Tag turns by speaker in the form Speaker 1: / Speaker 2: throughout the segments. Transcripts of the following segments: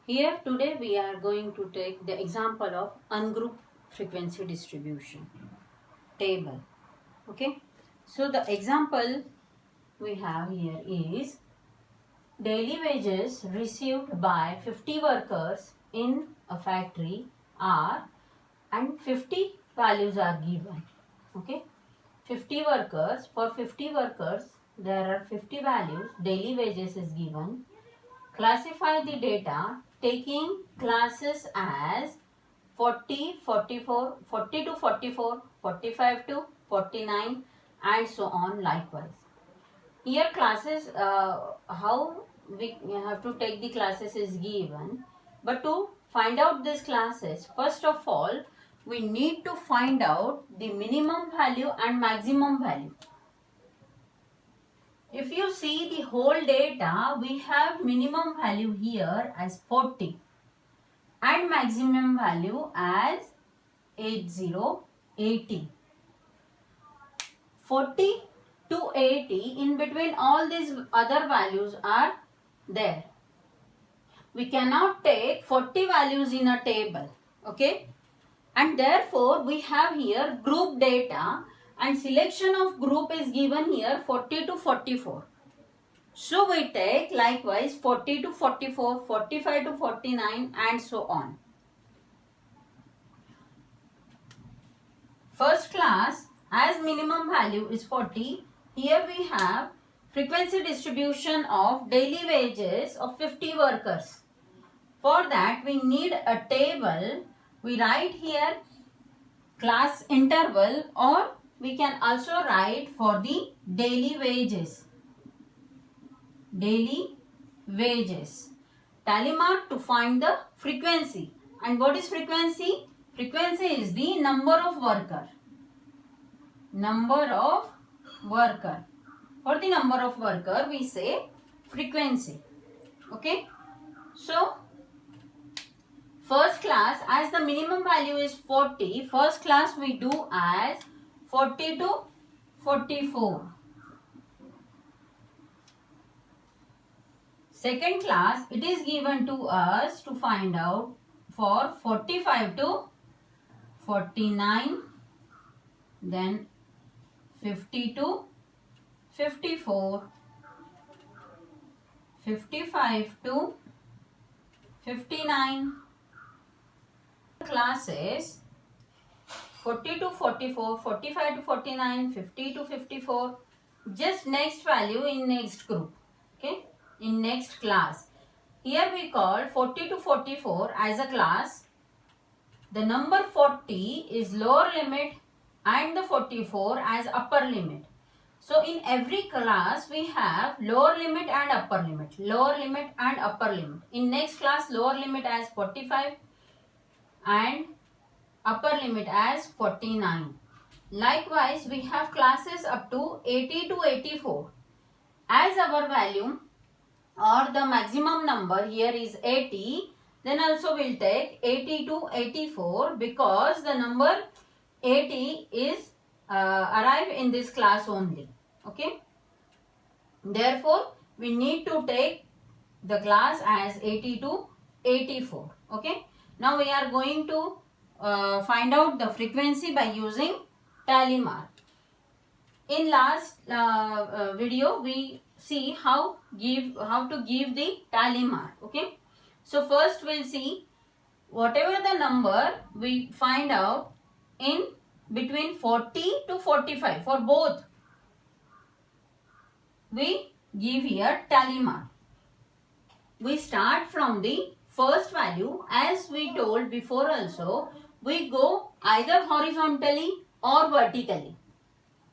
Speaker 1: Here today we are going to take the example of ungrouped frequency distribution table. Okay, so the example we have here is daily wages received by 50 workers in a factory are, and 50 values are given. Okay, 50 workers, for 50 workers there are 50 values, daily wages is given. Classify the data taking classes as 40, 44, 40 to 44, 45 to 49 and so on likewise. Here classes, how we have to take the classes is given, but to find out these classes, first of all we need to find out the minimum value and maximum value. If you see the whole data, we have minimum value here as 40 and maximum value as 80. 40 to 80, in between all these other values are there. We cannot take 40 values in a table, okay? And therefore we have here group data, and selection of group is given here 40 to 44. So we take likewise 40 to 44, 45 to 49 and so on. First class, as minimum value is 40, here we have frequency distribution of daily wages of 50 workers. For that we need a table. We write here class interval, or we can also write for the daily wages. Daily wages. Tally mark to find the frequency. And what is frequency? Frequency is the number of worker. Number of worker. For the number of worker we say frequency. Okay. So first class, as the minimum value is 40, first class we do as 40 to 44. Second class, it is given to us to find out for 45 to 49, then 50 to 54, 55 to 59. Classes 40 to 44, 45 to 49, 50 to 54. Just next value in next group. Okay. In next class. Here we call 40 to 44 as a class. The number 40 is lower limit and the 44 as upper limit. So in every class we have lower limit and upper limit. Lower limit and upper limit. In next class lower limit as 45 and upper limit as 49. Likewise we have classes up to 80 to 84. As our value or the maximum number here is 80, then also we'll take 80 to 84, because the number 80 is arrive in this class only. Okay. Therefore we need to take the class as 80 to 84. Okay. Now we are going to find out the frequency by using tally mark. In last video we see how to give the tally mark. Okay. So first we'll see whatever the number we find out in between 40 to 45 for both, we give here tally mark. We start from the first value. As we told before also, we go either horizontally or vertically.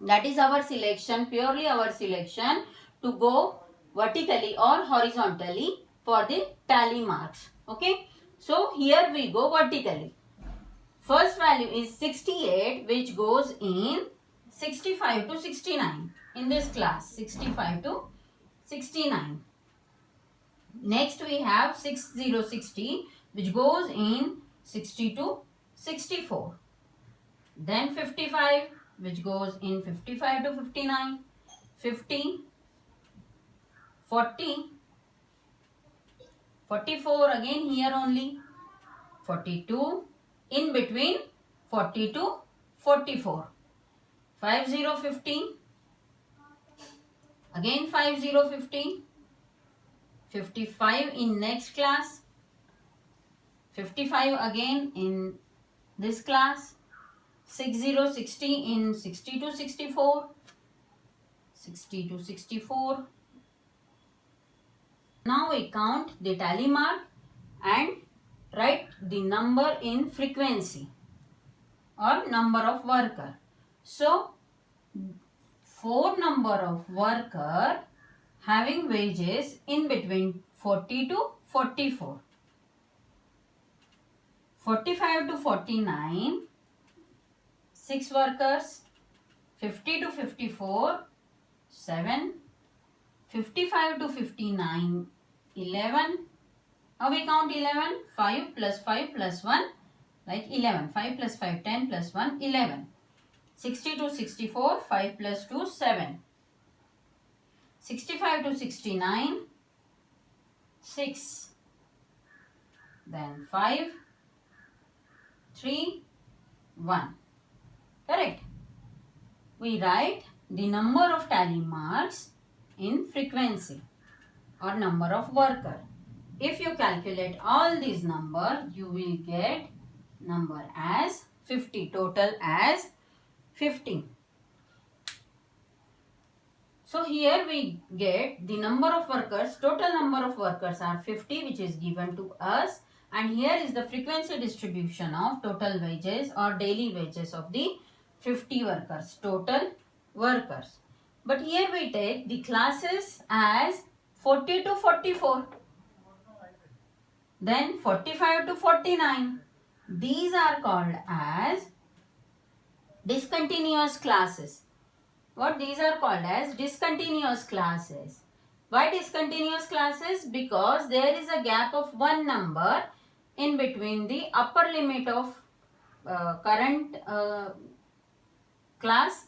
Speaker 1: That is our selection, purely our selection, to go vertically or horizontally for the tally marks. Okay. So here we go vertically. First value is 68, which goes in 65 to 69 in this class. 65 to 69. Next we have 6060, which goes in 60 to 64. Then 55, which goes in 55 to 59, 50, 40, 44 again here only. 42 in between 40 to 44. 50 15. Again 50 15. 55 in next class. 55 again in this class. 60 60 in 60 to 64. 60 to 64. Now we count the tally mark and write the number in frequency or number of worker. So 4 number of worker having wages in between 40 to 44. 45 to 49, 6 workers. 50 to 54, 7. 55 to 59, 11. Now we count 11. 5 plus 5 plus 1, like 11. 5 plus 5, 10 plus 1, 11. 60 to 64, 5 plus 2, 7. 65 to 69, 6. Then 5, 3, 1. Correct. We write the number of tally marks in frequency or number of worker. If you calculate all these number, you will get number as 50, total as 50. So here we get the number of workers, total number of workers are 50, which is given to us, and here is the frequency distribution of total wages or daily wages of the 50 workers, total workers. But here we take the classes as 40 to 44. Then 45 to 49. These are called as discontinuous classes. What these are called as discontinuous classes. Why discontinuous classes? Because there is a gap of one number in between the upper limit of current class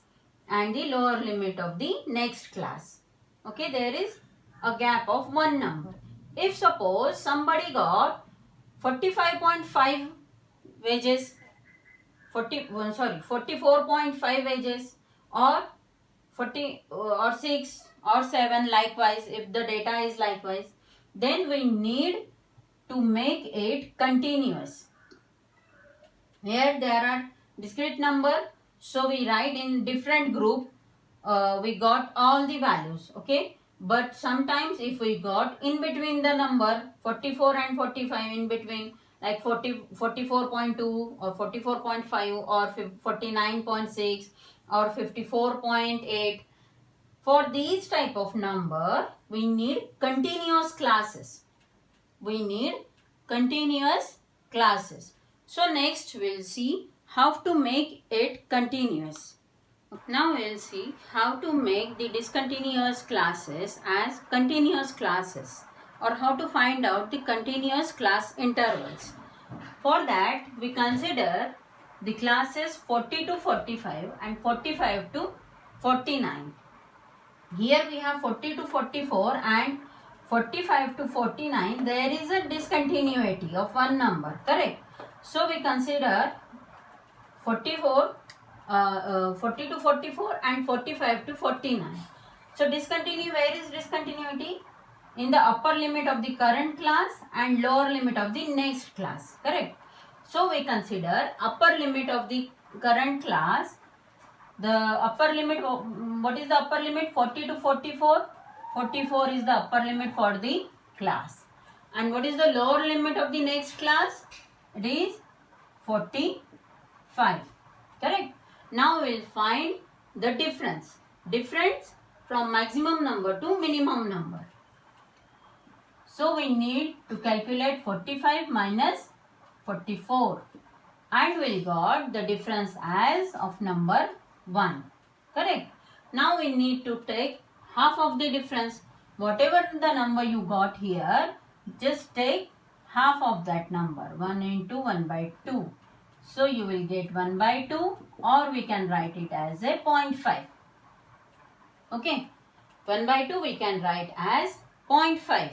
Speaker 1: and the lower limit of the next class. Okay, there is a gap of one number. If suppose somebody got 45.5 wages, 44.5 wages, or 40 or 6 or 7, likewise if the data is likewise, then we need to make it continuous. Here there are discrete number, so we write in different group, we got all the values, okay. But sometimes if we got in between the number 44 and 45 in between, like 44.2 or 44.5 or 49.6 or 54.8, for these type of number we need continuous classes. We need continuous classes. So next we'll see how to make it continuous. Now we'll see how to make the discontinuous classes as continuous classes, or how to find out the continuous class intervals. For that we consider the classes 40 to 45 and 45 to 49. Here we have 40 to 44 and 45 to 49. There is a discontinuity of one number, correct? So we consider 40 to 44 and 45 to 49. So where is discontinuity? In the upper limit of the current class and lower limit of the next class, correct? So we consider upper limit of the current class. The upper limit, what is the upper limit? 40 to 44. 44 is the upper limit for the class. And what is the lower limit of the next class? It is 45. Correct? Now we will find the difference. Difference from maximum number to minimum number. So we need to calculate 45 minus 44. And we got the difference as of number 1. Correct? Now we need to take half of the difference. Whatever the number you got here, just take half of that number. 1 into 1 by 2. So you will get 1 by 2, or we can write it as a 0.5. Okay. 1 by 2 we can write as 0.5.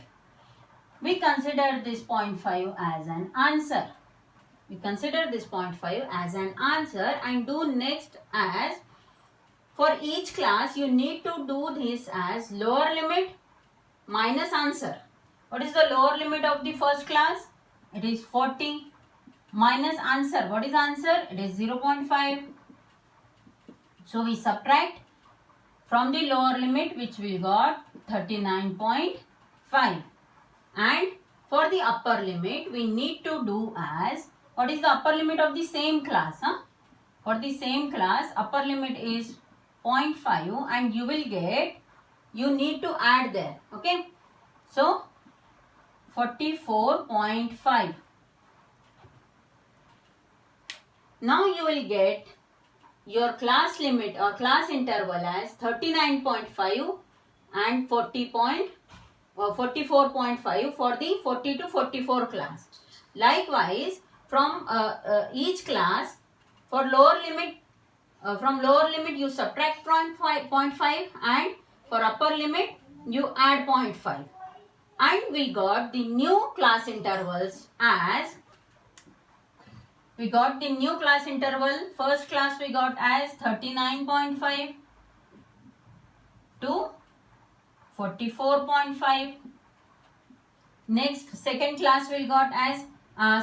Speaker 1: we consider this 0.5 as an answer. We consider this 0.5 as an answer and do next as, for each class you need to do this as lower limit minus answer. What is the lower limit of the first class? It is 40 minus answer. What is answer? It is 0.5. So we subtract from the lower limit, which we got 39.5. And for the upper limit, we need to do as, what is the upper limit of the same class? For the same class, upper limit is 0.5 and you will get, you need to add there. Okay. So, 44.5. Now you will get your class limit or class interval as 39.5 and 44.5 for the 40 to 44 class. Likewise, from each class, for lower limit, from lower limit you subtract 0.5 and for upper limit you add 0.5. And we got the new class intervals as, we got the new class interval, first class we got as 39.5 to 44.5. Next, second class we got as,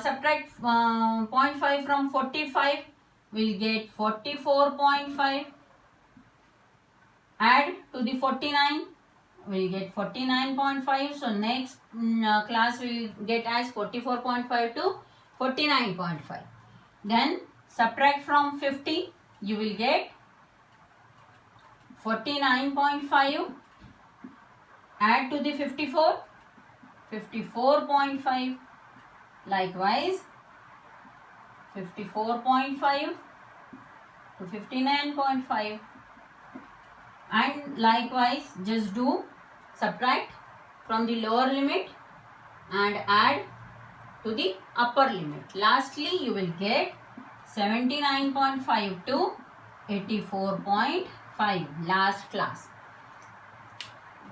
Speaker 1: subtract 0.5 from 45, we'll get 44.5. Add to the 49, we'll get 49.5. So next class we'll get as 44.5 to 49.5. Then subtract from 50, you will get 49.5. Add to the 54, 54.5. Likewise, 54.5 to 59.5. And likewise, just do subtract from the lower limit and add to the upper limit. Lastly, you will get 79.5 to 84.5, last class.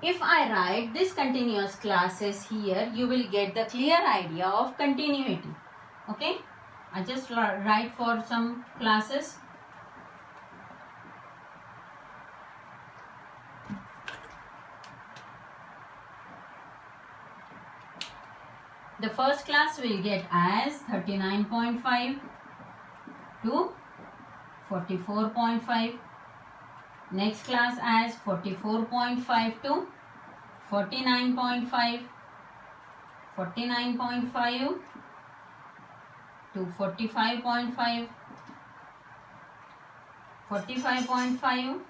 Speaker 1: If I write this continuous classes here, you will get the clear idea of continuity. Okay, I just write for some classes. The first class will get as 39.5 to 44.5. Next class as 44.5 to 49.5. 49.5 to 45.5. 45.5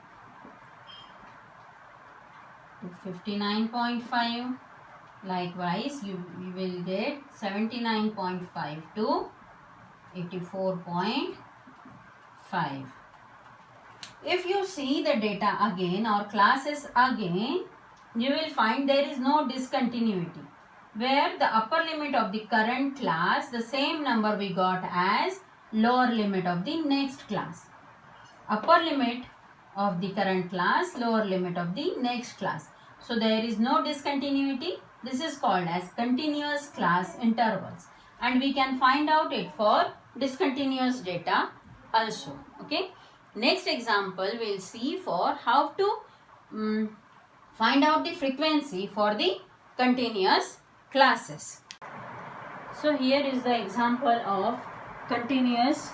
Speaker 1: to 59.5. Likewise, you will get 79.5 to 84.5. If you see the data again or classes again, you will find there is no discontinuity. Where the upper limit of the current class, the same number we got as lower limit of the next class. Upper limit of the current class, lower limit of the next class. So there is no discontinuity. This is called as continuous class intervals, and we can find out it for discontinuous data also. Okay. Next example we will see for how to find out the frequency for the continuous classes. So here is the example of continuous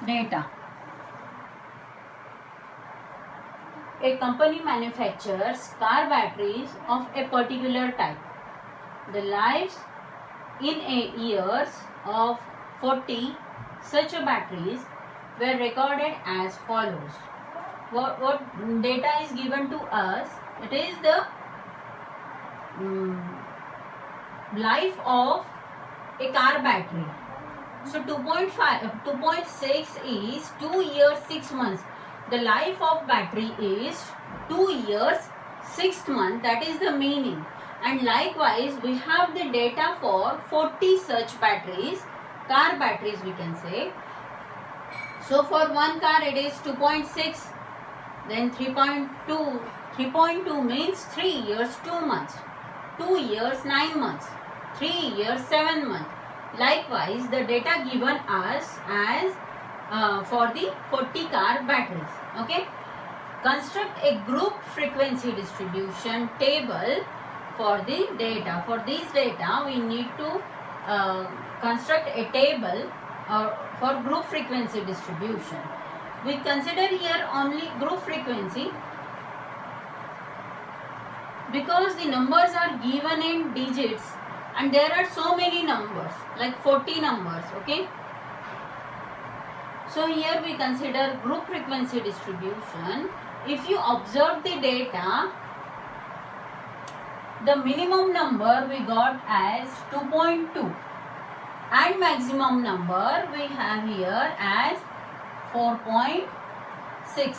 Speaker 1: data. A company manufactures car batteries of a particular type. The lives in a years of 40 such batteries were recorded as follows. What data is given to us? It is the life of a car battery. So 2.6 is 2 years 6 months. The life of battery is 2 years 6 months. That is the meaning. And likewise, we have the data for 40 such batteries, car batteries we can say. So for one car it is 2.6, then 3.2. 3.2 means 3 years 2 months, 2 years 9 months. 3 years 7 months. Likewise, the data given us as for the 40 car batteries. Okay. Construct a group frequency distribution table for the data. For this data, we need to construct a table for group frequency distribution. We consider here only group frequency because the numbers are given in digits and there are so many numbers, like 40 numbers. Okay. So here we consider group frequency distribution. If you observe the data, the minimum number we got as 2.2 and maximum number we have here as 4.6.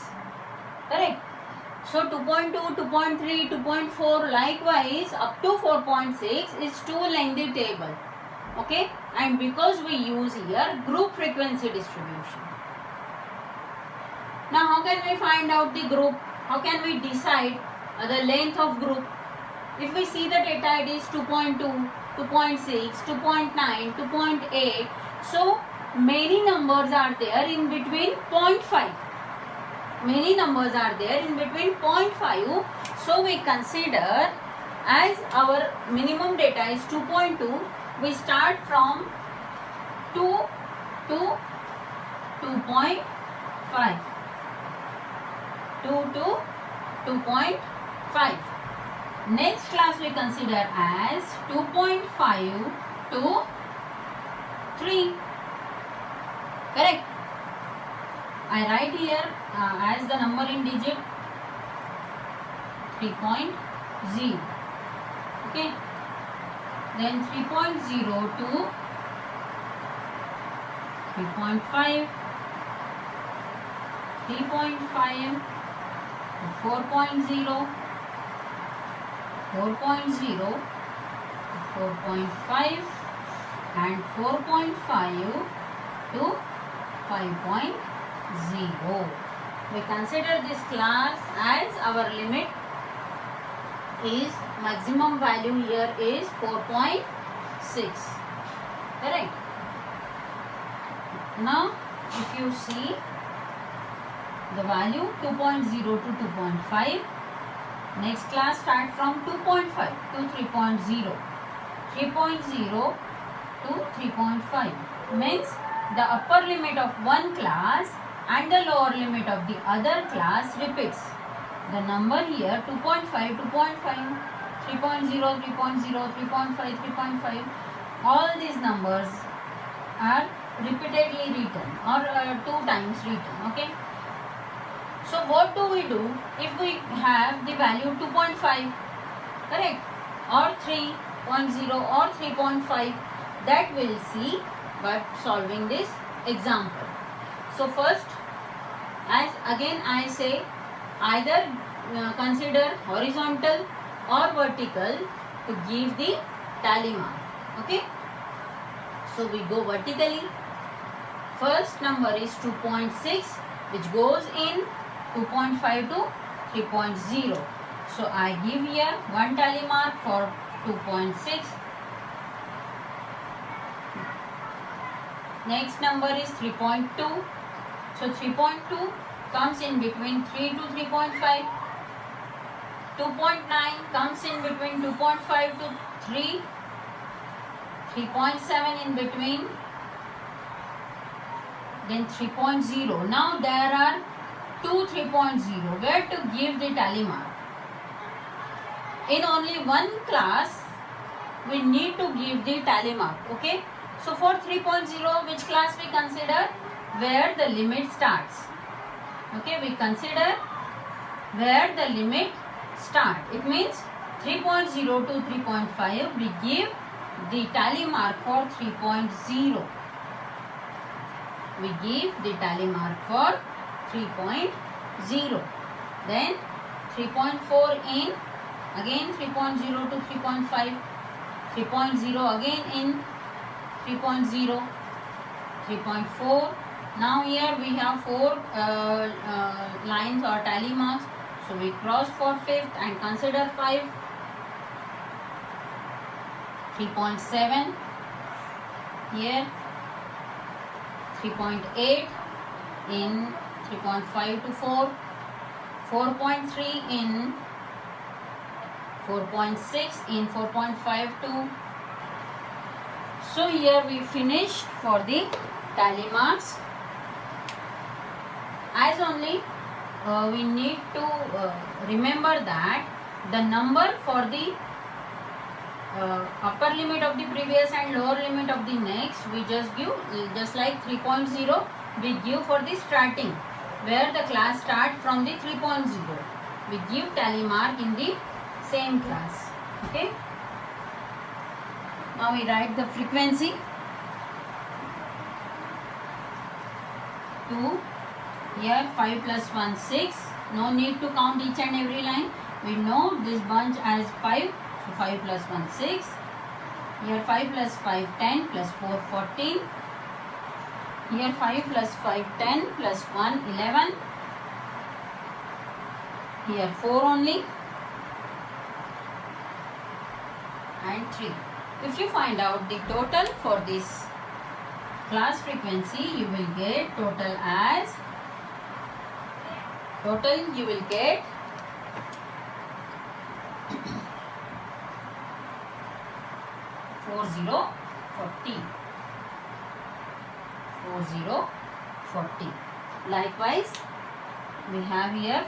Speaker 1: Correct? So 2.2, 2.3, 2.4, likewise up to 4.6 is two lengthy table. Okay? And because we use here group frequency distribution. Now how can we find out the group? How can we decide the length of group? If we see the data, it is 2.2, 2.6, 2.9, 2.8. So many numbers are there in between 0.5. Many numbers are there in between 0.5. So we consider as our minimum data is 2.2. We start from 2 to 2.5. 2 to 2.5. Next class we consider as 2.5 to 3. Correct? I write here as the number in digit 3.0. Okay. Then 3.0 to 3.5. 3.5 to 4.0. 4.0, 4.5 and 4.5 to 5.0. We consider this class as our limit is maximum value here is 4.6. Correct? Now if you see the value 2.0 to 2.5. Next class start from 2.5 to 3.0. 3.0 to 3.5 means the upper limit of one class and the lower limit of the other class repeats. The number here 2.5, 2.5, 3.0, 3.0, 3.5, 3.5. All these numbers are repeatedly written or 2 times written. Okay. So what do we do if we have the value 2.5, correct, or 3.0 or 3.5? That we'll see by solving this example. So first, as again I say, either consider horizontal or vertical to give the tally mark. Okay. So we go vertically. First number is 2.6, which goes in 2.5 to 3.0. So I give here one tally mark for 2.6. Next number is 3.2. So 3.2 comes in between 3 to 3.5. 2.9 comes in between 2.5 to 3. 3.7 in between. Then 3.0. Now there are 3.0. Where to give the tally mark? In only one class, we need to give the tally mark. Okay. So for 3.0, which class we consider? Where the limit starts. Okay. We consider where the limit starts. It means 3.0 to 3.5. We give the tally mark for 3.0. We give the tally mark for 3.0. Then 3.4 in, again 3.0 to 3.5. 3.0 again in 3.0. 3.4. Now here we have 4 lines or tally marks. So we cross for 5th and consider 5. 3.7 here, 3.8 in 3.5 to 4, 4.3 in 4.6 in 4.5 to. So here we finished for the tally marks. As only we need to remember that the number for the upper limit of the previous and lower limit of the next, we just give, just like 3.0 we give for the starting, where the class start from the 3.0, we give tally mark in the same class. Okay, now we write the frequency. 2, here 5 plus 1 6, no need to count each and every line, we know this bunch as 5, so 5 plus 1 6, here 5 plus 5 10 plus 4 14, here 5 plus 5 10 plus 1 11, here 4 only, and 3. If you find out the total for this class frequency, you will get total as, you will get 4040. Likewise, we have here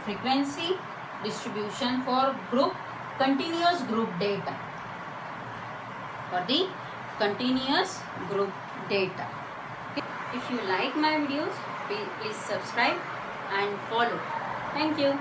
Speaker 1: frequency distribution for group, continuous group data. For the continuous group data. If you like my videos, please subscribe and follow. Thank you.